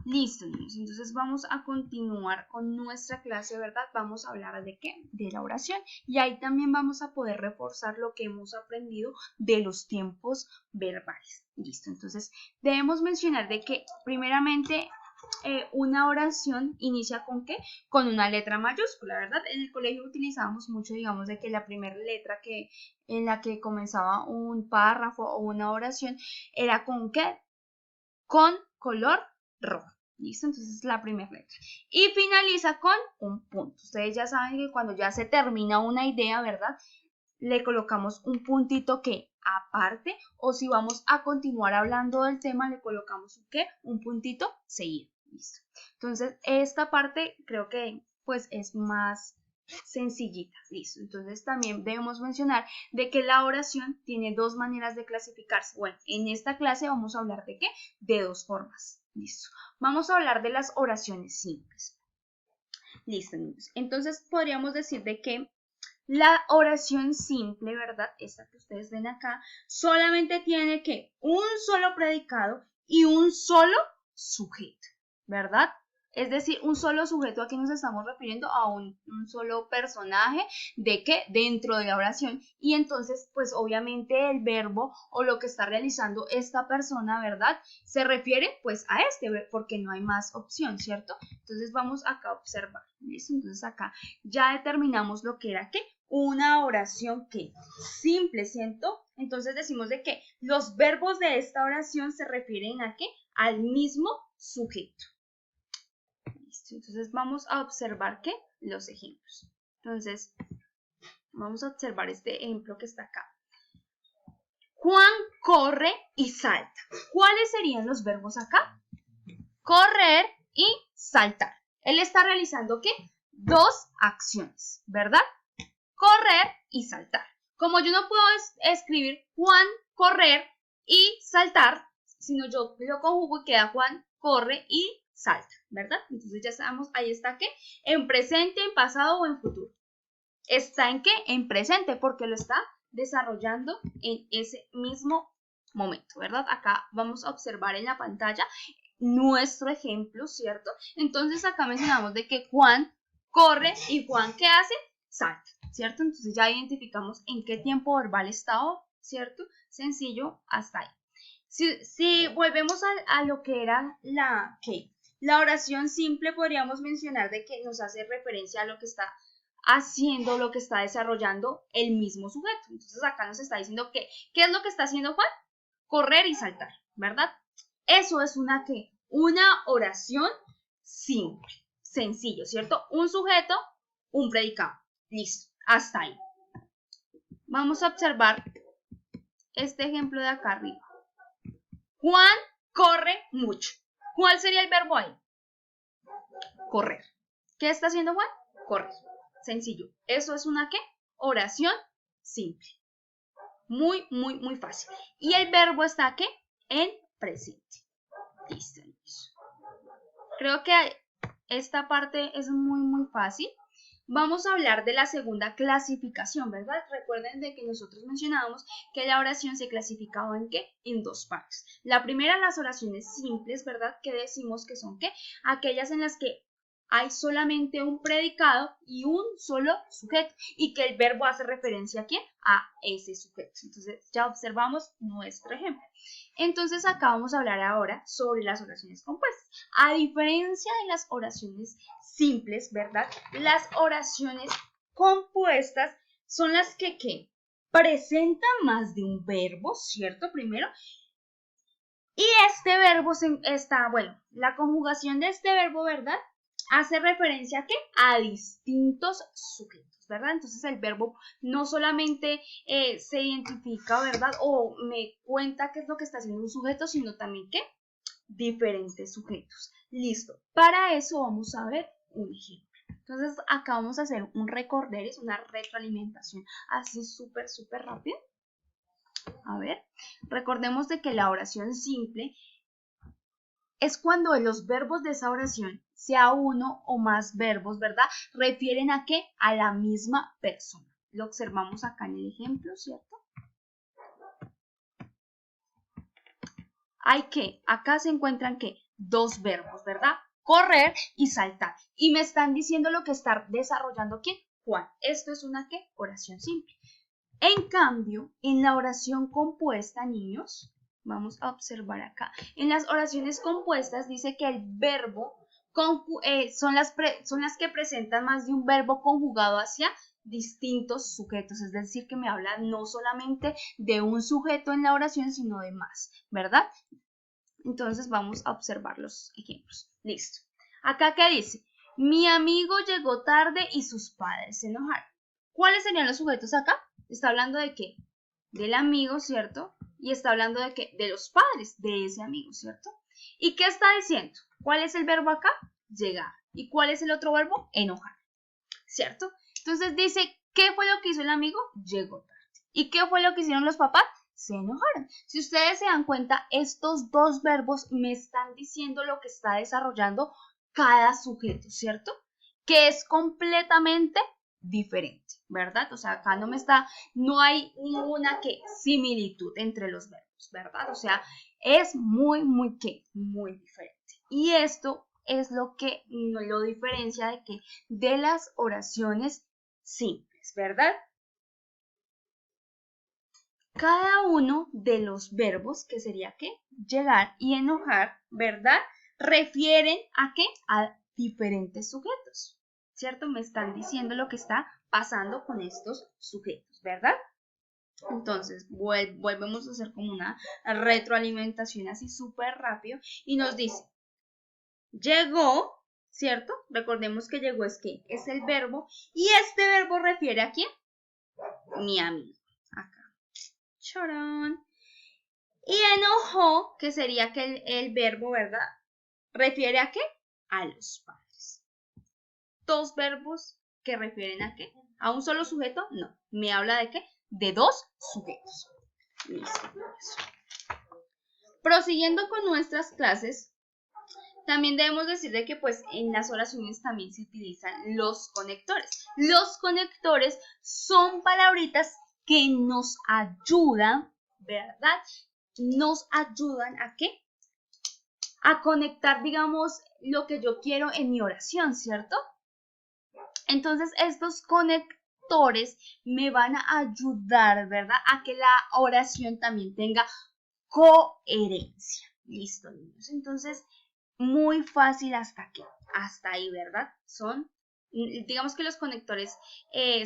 Listo, niños. Entonces vamos a continuar con nuestra clase, ¿verdad? Vamos a hablar de qué? De la oración. Y ahí también vamos a poder reforzar lo que hemos aprendido de los tiempos verbales. Listo. Entonces debemos mencionar de que primeramente una oración inicia con ¿qué? Con una letra mayúscula, ¿verdad? En el colegio utilizábamos mucho, digamos, de que la primera letra en la que comenzaba un párrafo o una oración era con ¿qué? Con color rojo. ¿Listo? Entonces la primera letra. Y finaliza con un punto. Ustedes ya saben que cuando ya se termina una idea, ¿verdad? Le colocamos un puntito que aparte, o si vamos a continuar hablando del tema, le colocamos un ¿qué? Un puntito seguido. Listo. Entonces, esta parte creo que pues es más sencillita. Listo. Entonces, también debemos mencionar de que la oración tiene dos maneras de clasificarse. Bueno, en esta clase vamos a hablar de ¿qué? De dos formas. Listo. Vamos a hablar de las oraciones simples. Listo, niños. Entonces, podríamos decir de que la oración simple, ¿verdad? Esta que ustedes ven acá, solamente tiene que un solo predicado y un solo sujeto, ¿verdad? Es decir, un solo sujeto, aquí nos estamos refiriendo a un solo personaje de que dentro de la oración, y entonces pues obviamente el verbo o lo que está realizando esta persona, ¿verdad? Se refiere pues a este, porque no hay más opción, ¿cierto? Entonces vamos acá a observar, ¿listo? Entonces acá ya determinamos lo que era ¿qué? Una oración que simple, ¿cierto? Entonces decimos de que los verbos de esta oración se refieren a ¿qué? Al mismo sujeto. Listo. Entonces vamos a observar ¿qué? Los ejemplos. Entonces vamos a observar este ejemplo que está acá. Juan corre y salta. ¿Cuáles serían los verbos acá? Correr y saltar. Él está realizando ¿qué? Dos acciones, ¿verdad? Correr y saltar. Como yo no puedo escribir Juan correr y saltar, sino yo lo conjugo y queda Juan corre y salta, ¿verdad? Entonces ya sabemos, ahí está ¿qué? En presente, en pasado o en futuro. ¿Está en qué? En presente, porque lo está desarrollando en ese mismo momento, ¿verdad? Acá vamos a observar en la pantalla nuestro ejemplo, ¿cierto? Entonces acá mencionamos de que Juan corre y Juan ¿qué hace? Salta, ¿cierto? Entonces ya identificamos en qué tiempo verbal estaba, ¿cierto? Sencillo, hasta ahí. Si volvemos a lo que era la oración simple, podríamos mencionar de que nos hace referencia a lo que está haciendo, lo que está desarrollando el mismo sujeto. Entonces acá nos está diciendo que, ¿qué es lo que está haciendo Juan? Correr y saltar, ¿verdad? Eso es una ¿qué? Una oración simple, sencillo, ¿cierto? Un sujeto, un predicado. Listo, hasta ahí. Vamos a observar este ejemplo de acá arriba. Juan corre mucho. ¿Cuál sería el verbo ahí? Correr. ¿Qué está haciendo Juan? Correr. Sencillo. ¿Eso es una qué? Oración simple. Muy, muy, muy fácil. Y el verbo está ¿qué? En presente. Listo. Creo que esta parte es muy, muy fácil. Vamos a hablar de la segunda clasificación, ¿verdad? Recuerden de que nosotros mencionábamos que la oración se clasificaba en ¿qué? En dos partes. La primera, las oraciones simples, ¿verdad? Que decimos que son ¿qué? Aquellas en las que hay solamente un predicado y un solo sujeto y que el verbo hace referencia ¿a quién? A ese sujeto. Entonces ya observamos nuestro ejemplo. Entonces acá vamos a hablar ahora sobre las oraciones compuestas. A diferencia de las oraciones simples, ¿verdad? Las oraciones compuestas son las que ¿qué? Presentan más de un verbo, ¿cierto? Primero. Y este verbo está, bueno, la conjugación de este verbo, ¿verdad? Hace referencia ¿a qué? A distintos sujetos, ¿verdad? Entonces el verbo no solamente se identifica, ¿verdad? O me cuenta qué es lo que está haciendo un sujeto, sino también ¿qué? Diferentes sujetos. Listo. Para eso vamos a ver un ejemplo. Entonces acá vamos a hacer un recorder, es una retroalimentación así súper, súper rápido. A ver, recordemos de que la oración simple es cuando los verbos de esa oración, sea uno o más verbos, ¿verdad? Refieren a qué? A la misma persona. Lo observamos acá en el ejemplo, ¿cierto? Hay que, acá se encuentran que dos verbos, ¿verdad? Correr y saltar. Y me están diciendo lo que está desarrollando ¿quién? Juan. Esto es una ¿qué? Oración simple. En cambio, en la oración compuesta, niños, vamos a observar acá. En las oraciones compuestas dice que el verbo son las que presentan más de un verbo conjugado hacia distintos sujetos, es decir, que me habla no solamente de un sujeto en la oración, sino de más, ¿verdad? Entonces vamos a observar los ejemplos. Listo. Acá, ¿qué dice? Mi amigo llegó tarde y sus padres se enojaron. ¿Cuáles serían los sujetos acá? Está hablando de qué? Del amigo, ¿cierto? Y está hablando de qué? De los padres de ese amigo, ¿cierto? ¿Y qué está diciendo? ¿Cuál es el verbo acá? Llegar. ¿Y cuál es el otro verbo? Enojar, ¿cierto? Entonces dice, ¿qué fue lo que hizo el amigo? Llegó tarde. ¿Y qué fue lo que hicieron los papás? Se enojaron. Si ustedes se dan cuenta, estos dos verbos me están diciendo lo que está desarrollando cada sujeto, ¿cierto? Que es completamente diferente, ¿verdad? O sea, acá no hay ninguna similitud entre los verbos, ¿verdad? O sea, es muy diferente. Y esto es lo que lo diferencia de las oraciones simples, ¿verdad? Cada uno de los verbos, que sería ¿qué? Llegar y enojar, ¿verdad? Refieren ¿a qué? A diferentes sujetos, ¿cierto? Me están diciendo lo que está pasando con estos sujetos, ¿verdad? Entonces, volvemos a hacer como una retroalimentación así súper rápido y nos dice, llegó, ¿cierto? Recordemos que llegó es ¿qué? Es el verbo y este verbo refiere ¿a quién? Mi amigo. Acá. Chorón. Y enojó, que sería que el verbo, ¿verdad? ¿Refiere a qué? A los padres. Dos verbos que refieren a qué? ¿A un solo sujeto? No. ¿Me habla de qué? De dos sujetos. Listo. Prosiguiendo con nuestras clases, también debemos decir de que pues en las oraciones también se utilizan los conectores. Los conectores son palabritas que nos ayudan, ¿verdad? Nos ayudan ¿a qué? A conectar, digamos, lo que yo quiero en mi oración, ¿cierto? Entonces, estos conectores me van a ayudar, ¿verdad? A que la oración también tenga coherencia. Listo, niños. Entonces, muy fácil hasta aquí, hasta ahí, ¿verdad? Digamos que los conectores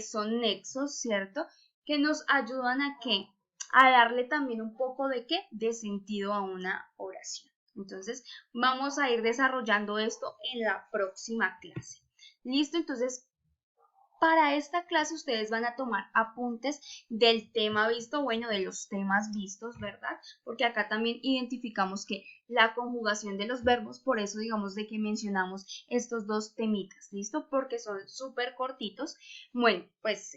son nexos, ¿cierto? Que nos ayudan a ¿qué? A darle también un poco de ¿qué? De sentido a una oración. Entonces, vamos a ir desarrollando esto en la próxima clase. ¿Listo? Entonces, para esta clase ustedes van a tomar apuntes del tema visto, bueno, de los temas vistos, ¿verdad? Porque acá también identificamos que la conjugación de los verbos, por eso digamos de que mencionamos estos dos temitas, ¿listo? Porque son súper cortitos. Bueno, pues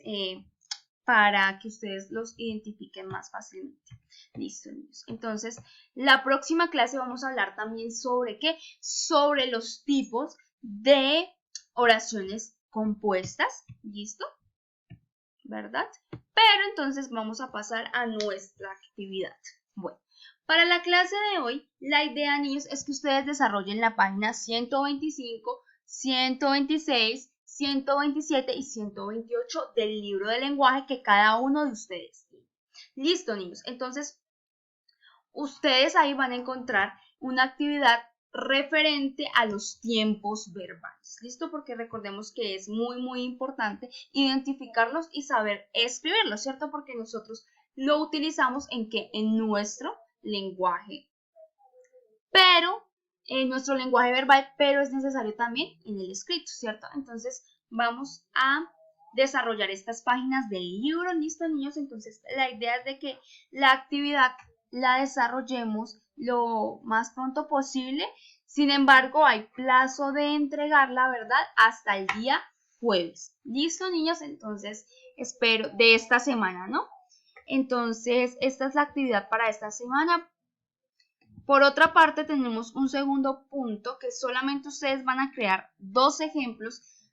para que ustedes los identifiquen más fácilmente. Listo, niños. Entonces, la próxima clase vamos a hablar también sobre ¿qué? Sobre los tipos de oraciones compuestas, ¿listo? ¿Verdad? Pero entonces vamos a pasar a nuestra actividad. Bueno, para la clase de hoy, la idea, niños, es que ustedes desarrollen la página 125, 126, 127 y 128 del libro de lenguaje que cada uno de ustedes tiene. Listo, niños. Entonces, ustedes ahí van a encontrar una actividad referente a los tiempos verbales, ¿listo? Porque recordemos que es muy importante identificarlos y saber escribirlos, ¿cierto? Porque nosotros lo utilizamos en nuestro lenguaje, pero en nuestro lenguaje verbal, pero es necesario también en el escrito, ¿cierto? Entonces vamos a desarrollar estas páginas del libro, ¿listo, niños? Entonces la idea es de que la actividad la desarrollemos lo más pronto posible. Sin embargo, hay plazo de entregarla, ¿verdad? Hasta el día jueves. ¿Listo, niños? Entonces, espero de esta semana, ¿no? Entonces, esta es la actividad para esta semana. Por otra parte, tenemos un segundo punto que solamente ustedes van a crear dos ejemplos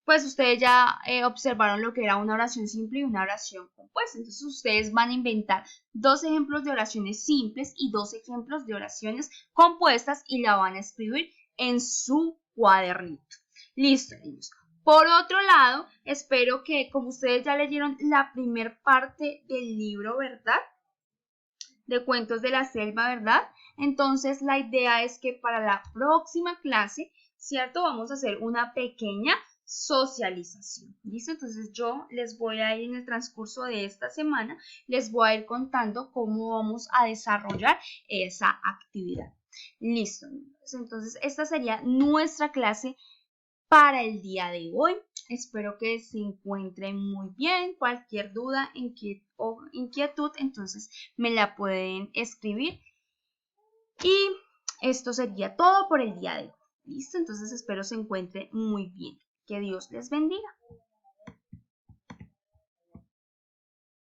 pues ustedes ya observaron lo que era una oración simple y una oración compuesta. Entonces ustedes van a inventar 2 ejemplos de oraciones simples y 2 ejemplos de oraciones compuestas y la van a escribir en su cuadernito. Listo, niños. Por otro lado, espero que como ustedes ya leyeron la primer parte del libro, ¿verdad? De cuentos de la selva, ¿verdad? Entonces la idea es que para la próxima clase, ¿cierto? Vamos a hacer una pequeña socialización, ¿listo? Entonces yo les voy a ir en el transcurso de esta semana, les voy a ir contando cómo vamos a desarrollar esa actividad. Listo, entonces esta sería nuestra clase para el día de hoy. Espero que se encuentren muy bien. Cualquier duda o inquietud, entonces me la pueden escribir. Y esto sería todo por el día de hoy. ¿Listo? Entonces espero se encuentren muy bien. Que Dios les bendiga.